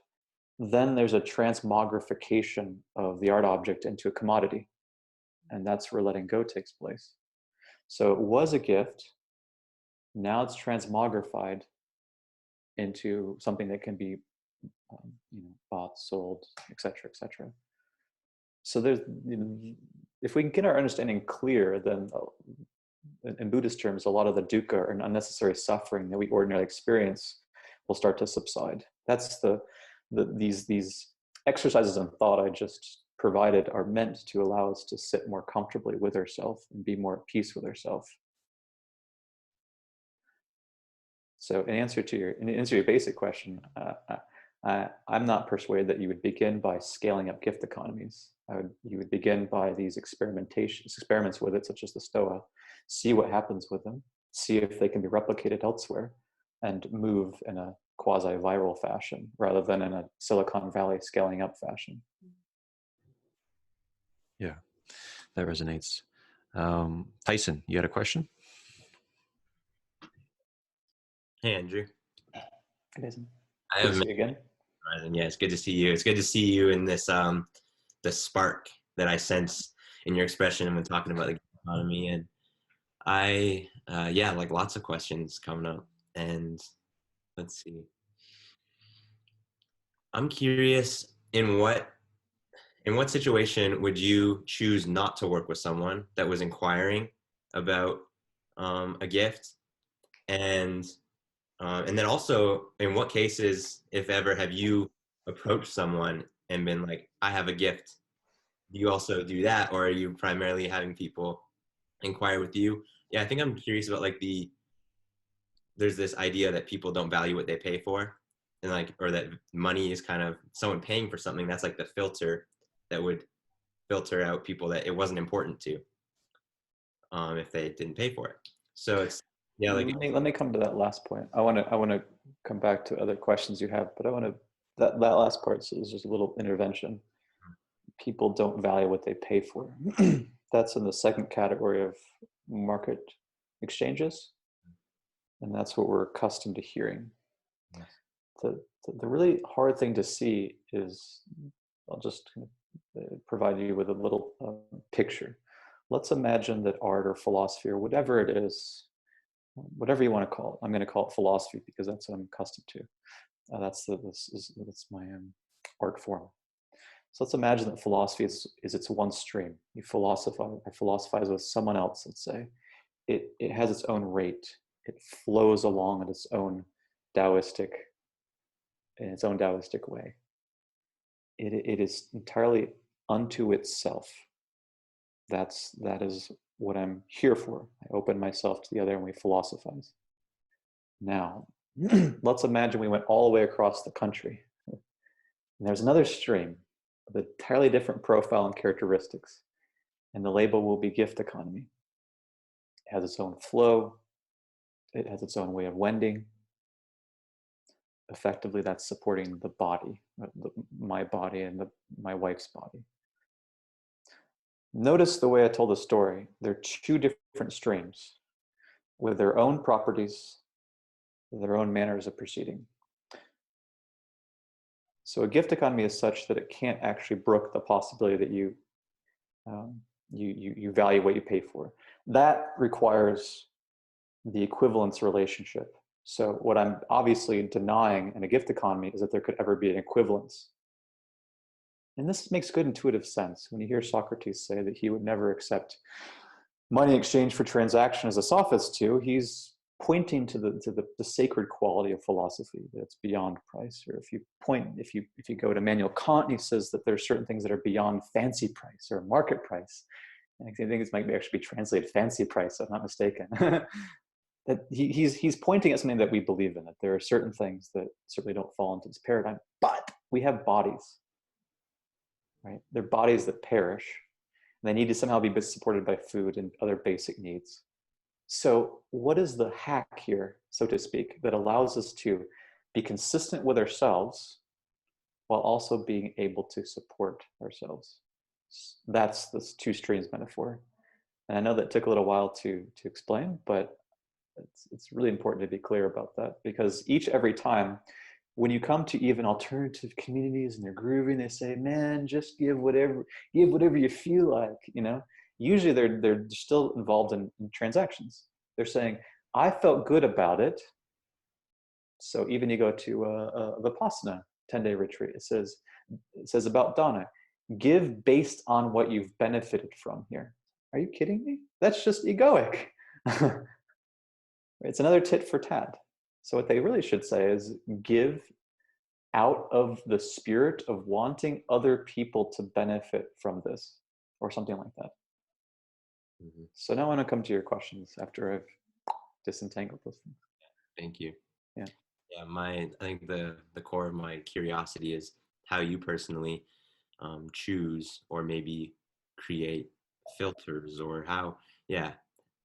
then there's a transmogrification of the art object into a commodity. And that's where letting go takes place. So it was a gift. Now it's transmogrified into something that can be, bought, sold, etc., etc. So there's, if we can get our understanding clear, then in Buddhist terms, a lot of the dukkha and unnecessary suffering that we ordinarily experience will start to subside. That's these exercises in thought I just provided are meant to allow us to sit more comfortably with ourselves and be more at peace with ourselves. So in answer to your basic question, I'm not persuaded that you would begin by scaling up gift economies. You would begin by these experiments with it, such as the Stoa, see what happens with them, see if they can be replicated elsewhere, and move in a quasi-viral fashion rather than in a Silicon Valley scaling up fashion. Yeah, that resonates. Tyson, you had a question? Hey, Andrew. It isn't. I Good have to see you again. Yeah, it's good to see you. It's good to see you in this the spark that I sense in your expression when talking about the economy. And I like lots of questions coming up. And let's see. I'm curious, in what situation would you choose not to work with someone that was inquiring about a gift? And then also, in what cases, if ever, have you approached someone and been like, I have a gift? Do you also do that, or are you primarily having people inquire with you? Yeah, I think I'm curious about there's this idea that people don't value what they pay for, and or that money is kind of someone paying for something. That's like the filter that would filter out people that it wasn't important to, if they didn't pay for it. So it's, yeah, let me come to that last point. I want to come back to other questions you have, but I want to that last part is just a little intervention. People don't value what they pay for. That's in the second category of market exchanges, and that's what we're accustomed to hearing. The really hard thing to see is, I'll just provide you with a little picture. Let's imagine that art or philosophy or whatever it is, whatever you want to call it. I'm going to call it philosophy because that's what I'm accustomed to. That's my art form. So let's imagine that philosophy is its one stream. I philosophize with someone else, let's say. It has its own rate. It flows along in its own Taoistic way. It is entirely unto itself. That is what I'm here for. I open myself to the other and we philosophize. Now, let's imagine we went all the way across the country. And there's another stream with an entirely different profile and characteristics. And the label will be gift economy. It has its own flow. It has its own way of wending. Effectively, that's supporting the body, my body and my wife's body. Notice the way I told the story. They're two different streams with their own properties, their own manners of proceeding. So a gift economy is such that it can't actually brook the possibility that you value what you pay for. That requires the equivalence relationship. So what I'm obviously denying in a gift economy is that there could ever be an equivalence. And this makes good intuitive sense. When you hear Socrates say that he would never accept money in exchange for transaction as a sophist too, he's pointing to the sacred quality of philosophy that's beyond price. Or if you go to Immanuel Kant, he says that there are certain things that are beyond fancy price or market price. And I think this might actually be translated fancy price, if I'm not mistaken. That he's pointing at something that we believe in, that there are certain things that certainly don't fall into this paradigm, but we have bodies, right? They're bodies that perish, and they need to somehow be supported by food and other basic needs. So what is the hack here, so to speak, that allows us to be consistent with ourselves while also being able to support ourselves? That's this two streams metaphor. And I know that took a little while to explain, but it's really important to be clear about that, because every time when you come to even alternative communities and they're grooving, they say, man, just give whatever you feel like, usually they're still involved in transactions. They're saying, I felt good about it. So even you go to a Vipassana 10-day retreat, it says about Dana, give based on what you've benefited from here. Are you kidding me? That's just egoic. It's another tit for tat. So what they really should say is give out of the spirit of wanting other people to benefit from this, or something like that. Mm-hmm. So now I want to come to your questions after I've disentangled those things. Thank you. Yeah. Yeah, I think the core of my curiosity is how you personally choose or maybe create filters, or how, yeah,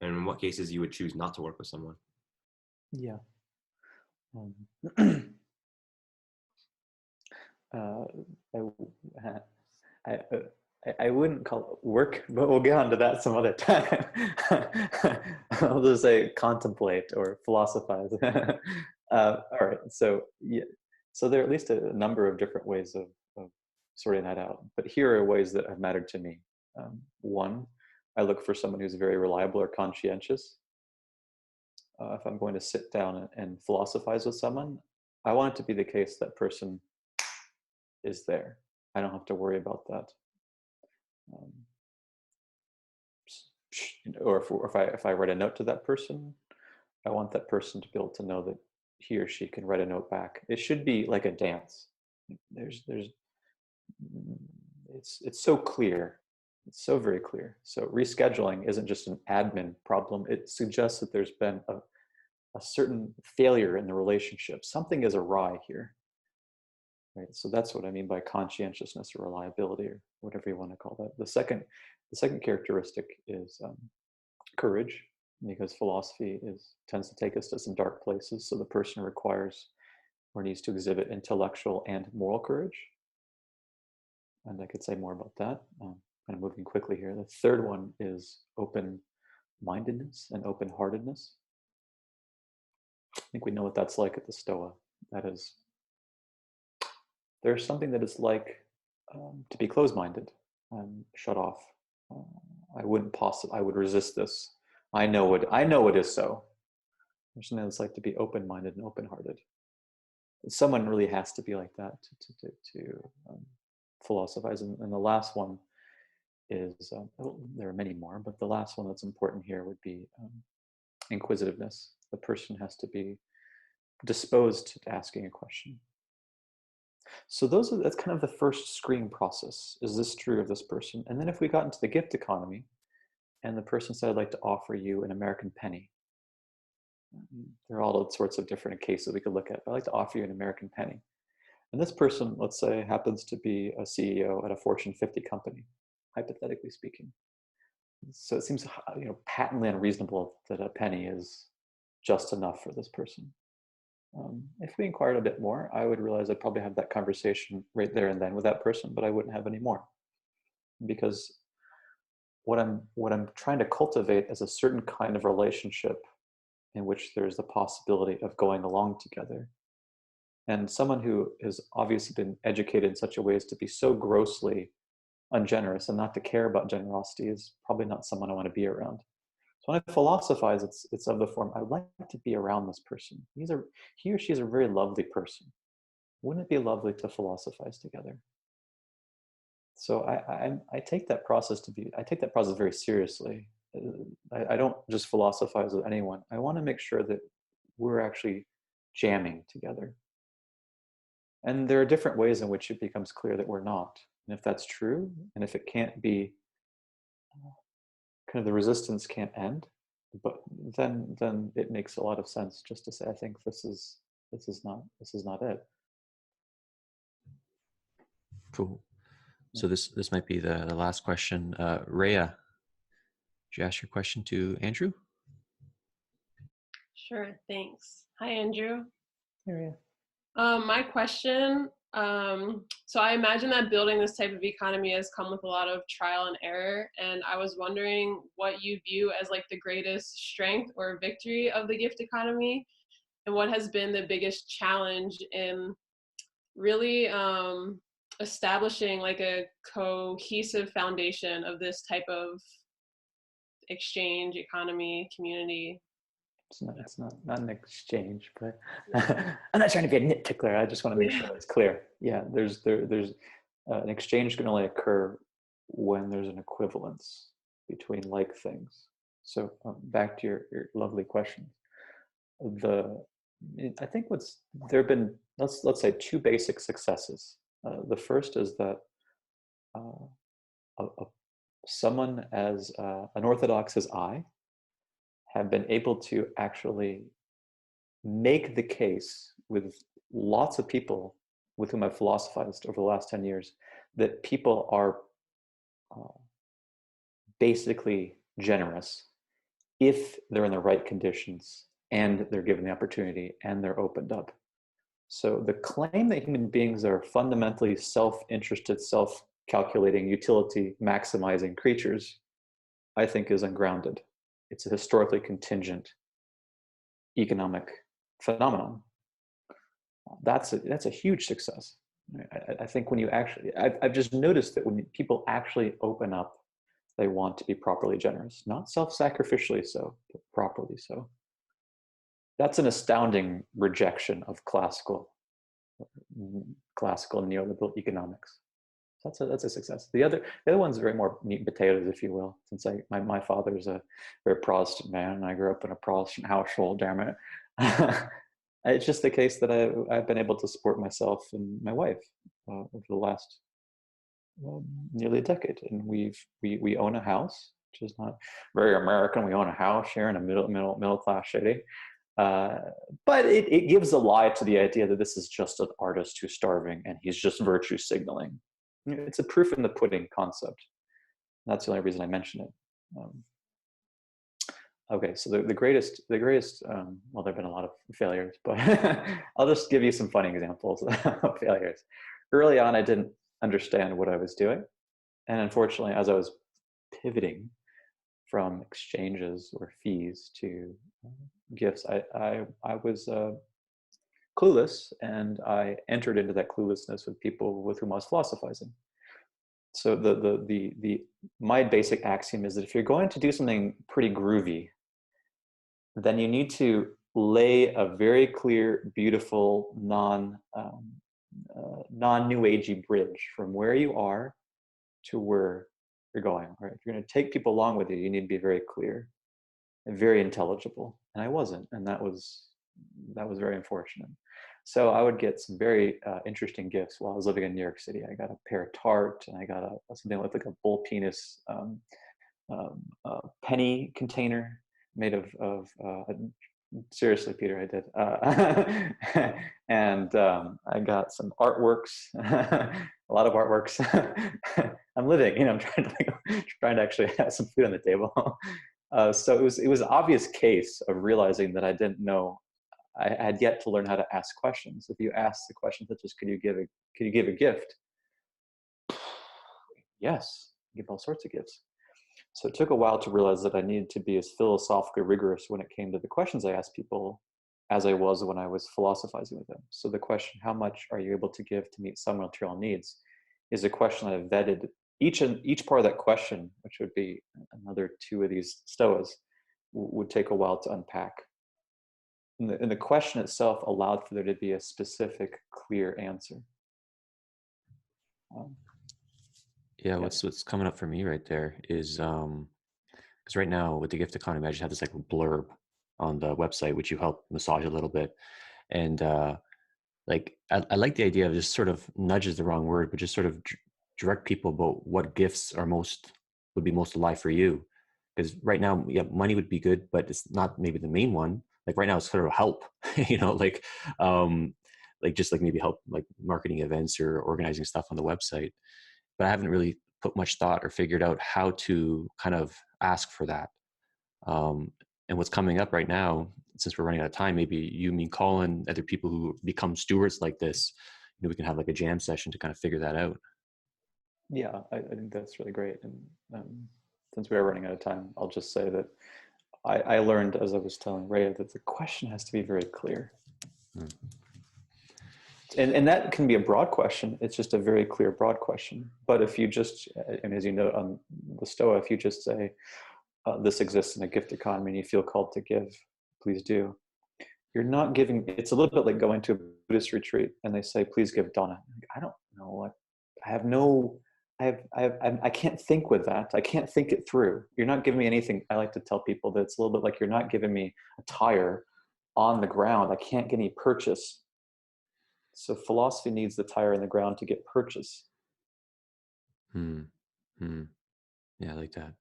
and in what cases you would choose not to work with someone. Yeah. I wouldn't call it work, but we'll get onto that some other time. I'll just say contemplate or philosophize. All right, so yeah, so there are at least a number of different ways of sorting that out. But here are ways that have mattered to me. One, I look for someone who's very reliable or conscientious. If I'm going to sit down and philosophize with someone, I want it to be the case that person is there. I don't have to worry about that. Or if I write a note to that person, I want that person to be able to know that he or she can write a note back. It should be like a dance. It's so clear. It's so very clear. So rescheduling isn't just an admin problem. It suggests that there's been a certain failure in the relationship. Something is awry here. Right. So that's what I mean by conscientiousness or reliability, or whatever you want to call that. The second characteristic is courage, because philosophy tends to take us to some dark places. So the person requires or needs to exhibit intellectual and moral courage. And I could say more about that. Kind of moving quickly here. The third one is open-mindedness and open-heartedness. I think we know what that's like at the Stoa. That is, there's something that is like to be closed-minded and shut off. I would resist this. I know it is so. There's something that's like to be open-minded and open-hearted. Someone really has to be like that to philosophize. And the last one is, there are many more, but the last one that's important here would be inquisitiveness. The person has to be disposed to asking a question. So that's kind of the first screening process. Is this true of this person? And then if we got into the gift economy and the person said, I'd like to offer you an American penny. There are all sorts of different cases we could look at. I'd like to offer you an American penny. And this person, let's say, happens to be a CEO at a Fortune 50 company, hypothetically speaking. So it seems, patently unreasonable that a penny is just enough for this person. If we inquired a bit more, I would realize I'd probably have that conversation right there and then with that person, but I wouldn't have any more. Because what I'm trying to cultivate is a certain kind of relationship in which there's the possibility of going along together. And someone who has obviously been educated in such a way as to be so grossly ungenerous and not to care about generosity is probably not someone I want to be around. So when I philosophize, it's of the form, I'd like to be around this person. He or she is a very lovely person. Wouldn't it be lovely to philosophize together? So I take that process very seriously. I don't just philosophize with anyone. I want to make sure that we're actually jamming together. And there are different ways in which it becomes clear that we're not. And if that's true, and if it can't be, kind of the resistance can't end, but then it makes a lot of sense just to say, I think this is not it. Cool. So this might be the last question. Rhea, did you ask your question to Andrew? Sure, thanks. Hi, Andrew. Hey, Rhea. My question, so I imagine that building this type of economy has come with a lot of trial and error, and I was wondering what you view as like the greatest strength or victory of the gift economy, and what has been the biggest challenge in really establishing like a cohesive foundation of this type of exchange, economy, community? It's not an exchange, but I'm not trying to be a nitpicker. I just want to make sure it's clear. Yeah, there's an exchange can only occur when there's an equivalence between like things. So back to your lovely question. I think there have been, let's say, two basic successes. The first is that someone as unorthodox as I have been able to actually make the case with lots of people with whom I've philosophized over the last 10 years that people are basically generous if they're in the right conditions and they're given the opportunity and they're opened up. So the claim that human beings are fundamentally self-interested, self-calculating, utility maximizing creatures, I think is ungrounded. It's a historically contingent economic phenomenon. That's a huge success. I think when you actually, I've just noticed that when people actually open up, they want to be properly generous, not self-sacrificially so, but properly so. That's an astounding rejection of classical neoliberal economics. So that's a success. The other one's very more meat and potatoes, if you will, since my father's a very Protestant man and I grew up in a Protestant household, damn it. It's just the case that I've been able to support myself and my wife over the last nearly a decade, and we own a house, which is not very American. We own a house here in a middle class city, but it gives a lie to the idea that this is just an artist who's starving and he's just virtue signaling. It's a proof in the pudding concept. That's the only reason I mention it. Okay, so the greatest, well, there've been a lot of failures, but I'll just give you some funny examples of failures. Early on, I didn't understand what I was doing. And unfortunately, as I was pivoting from exchanges or fees to gifts, I was clueless, and I entered into that cluelessness with people with whom I was philosophizing. So my basic axiom is that if you're going to do something pretty groovy, then you need to lay a very clear, beautiful, non-new agey bridge from where you are to where you're going. Right? If you're going to take people along with you, you need to be very clear and very intelligible. And I wasn't, and that was very unfortunate. So I would get some very interesting gifts while I was living in New York City. I got a pair of Tarte, and I got something with like a bull penis penny container made of seriously, Peter, I did. And I got some artworks, a lot of artworks. I'm living, I'm trying to actually have some food on the table. So it was an obvious case of realizing that I didn't know. I had yet to learn how to ask questions. If you ask the question such as, could you give a gift? Yes, give all sorts of gifts. So it took a while to realize that I needed to be as philosophically rigorous when it came to the questions I asked people as I was when I was philosophizing with them. So the question, how much are you able to give to meet some material needs, is a question that I've vetted. Each part of that question, which would be another 2 of these Stoas, would take a while to unpack. And the question itself allowed for there to be a specific, clear answer. Yeah, what's coming up for me right there is because right now with the gift economy, I just have this like blurb on the website, which you help massage a little bit, and like I like the idea of just sort of nudge is the wrong word, but just sort of direct people about what gifts would be most alive for you. Because right now, yeah, money would be good, but it's not maybe the main one. Like right now, it's sort of help, like just like maybe help like marketing events or organizing stuff on the website. But I haven't really put much thought or figured out how to kind of ask for that. And what's coming up right now, since we're running out of time, maybe you, me, Colin, other people who become stewards like this, we can have like a jam session to kind of figure that out. Yeah, I think that's really great. And since we are running out of time, I'll just say that I learned, as I was telling Rhea, that the question has to be very clear. And that can be a broad question. It's just a very clear, broad question. But if you just, and as you know on the Stoa, if you just say, this exists in a gift economy and you feel called to give, please do. You're not giving. It's a little bit like going to a Buddhist retreat and they say, please give dana. I don't know what. I have no. I can't think with that. I can't think it through. You're not giving me anything. I like to tell people that it's a little bit like you're not giving me a tire on the ground. I can't get any purchase. So philosophy needs the tire in the ground to get purchase. Yeah, I like that.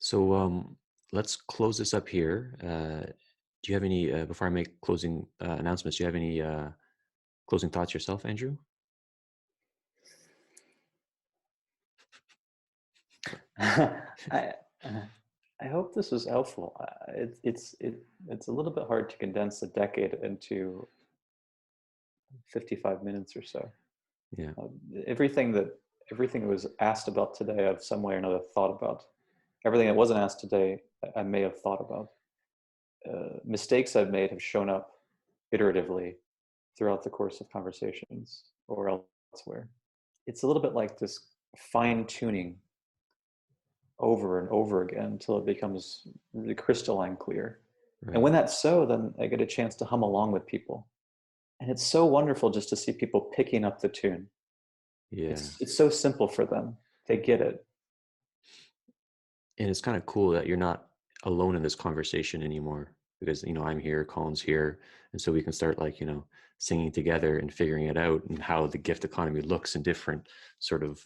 So let's close this up here. Do you have any, before I make closing announcements, do you have any closing thoughts yourself, Andrew? I hope this was helpful. It's a little bit hard to condense a decade into 55 minutes or so. Yeah. Everything that was asked about today, I've some way or another thought about. Everything that wasn't asked today, I may have thought about. Mistakes I've made have shown up iteratively throughout the course of conversations or elsewhere. It's a little bit like this fine-tuning over and over again until it becomes really crystalline clear. Right. And when that's so, then I get a chance to hum along with people. And it's so wonderful just to see people picking up the tune. Yeah. It's so simple for them. They get it. And it's kind of cool that you're not alone in this conversation anymore, because, you know, I'm here, Colin's here. And so we can start, like, you know, singing together and figuring it out and how the gift economy looks in different sort of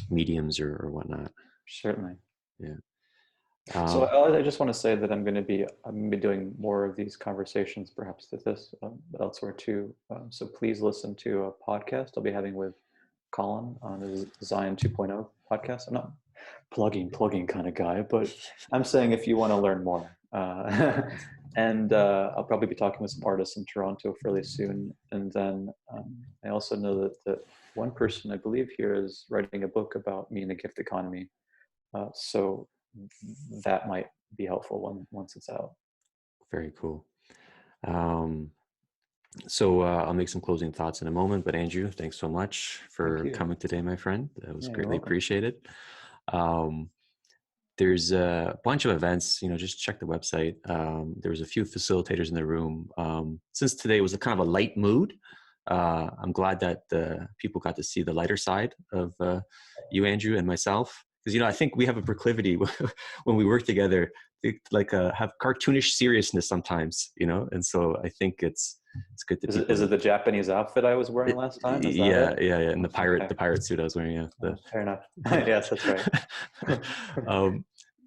mediums or whatnot. Certainly. Yeah. So I just want to say that I'm going to be doing more of these conversations, perhaps to this, but elsewhere too. So please listen to a podcast I'll be having with Colin on the Design 2.0 podcast. I'm not plugging kind of guy, but I'm saying if you want to learn more. And I'll probably be talking with some artists in Toronto fairly soon. And then I also know that one person I believe here is writing a book about me and the gift economy. So that might be helpful once it's out. Very cool. So I'll make some closing thoughts in a moment, but Andrew, thanks so much for coming today, my friend. That was greatly appreciated. There's a bunch of events, you know, just check the website. There was a few facilitators in the room. Since today was a kind of a light mood, I'm glad that people got to see the lighter side of you, Andrew, and myself. Because, you know, I think we have a proclivity when we work together, like have cartoonish seriousness sometimes, you know, and so I think it's good to. Is it the Japanese outfit I was wearing last time? Is that yeah, and the pirate suit I was wearing. Yeah, fair enough. Yes, that's right.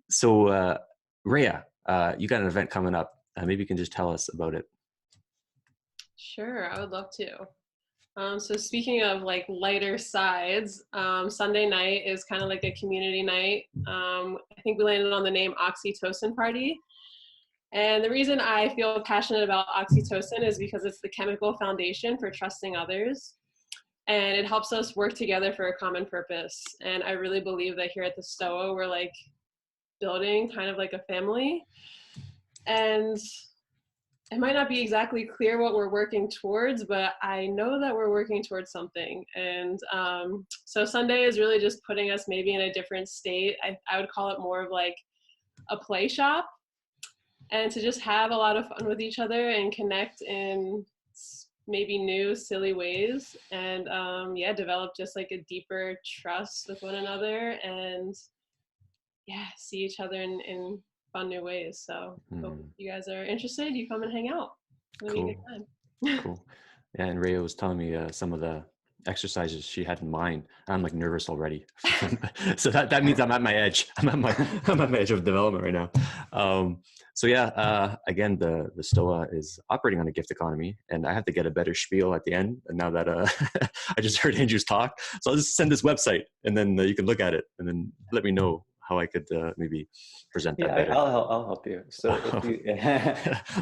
So Rhea, you got an event coming up. Maybe you can just tell us about it. Sure, I would love to. So speaking of like lighter sides, Sunday night is kind of like a community night. I think we landed on the name Oxytocin Party. And the reason I feel passionate about oxytocin is because it's the chemical foundation for trusting others. And it helps us work together for a common purpose. And I really believe that here at the Stoa, we're like building kind of like a family. And it might not be exactly clear what we're working towards, but I know that we're working towards something. And so Sunday is really just putting us maybe in a different state. I would call it more of like a play shop, and to just have a lot of fun with each other and connect in maybe new, silly ways. And yeah, develop just like a deeper trust with one another and yeah, see each other in fun new ways. So hope you guys are interested. You come and hang out. It'll be a good time. Cool. Yeah, and Rhea was telling me some of the exercises she had in mind. I'm like nervous already. So that means I'm at my edge. I'm at my edge of development right now. So yeah, again, the Stoa is operating on a gift economy, and I have to get a better spiel at the end. And now that I just heard Andrew's talk, so I'll just send this website, and then you can look at it, and then let me know how I could maybe present that better. I'll help you. So if you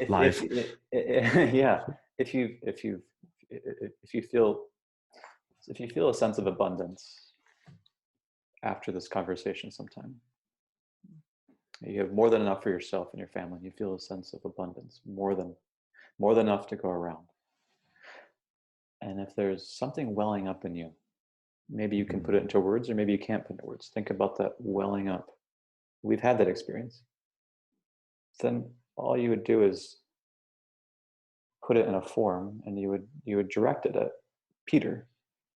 live, if you feel a sense of abundance after this conversation sometime, you have more than enough for yourself and your family, and you feel a sense of abundance, more than enough to go around. And if there's something welling up in you, maybe you can put it into words, or maybe you can't put it into words. Think about that welling up. we've had that experience, then all you would do is put it in a form, and you would direct it at Peter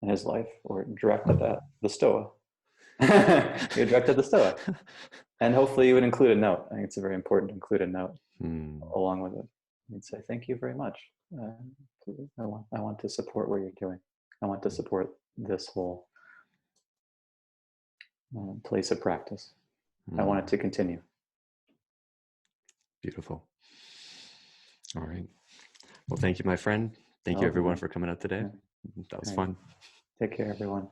in his life, or direct it at the Stoa. You would direct it at the Stoa. And hopefully you would include a note. I think it's very important to include a note along with it. You'd say, thank you very much. I want to support what you're doing. I want to support this whole place of practice. I want it to continue. Beautiful. All right. Well, thank you, my friend. Thank you, everyone, for coming out today. That was fun. Take care, everyone.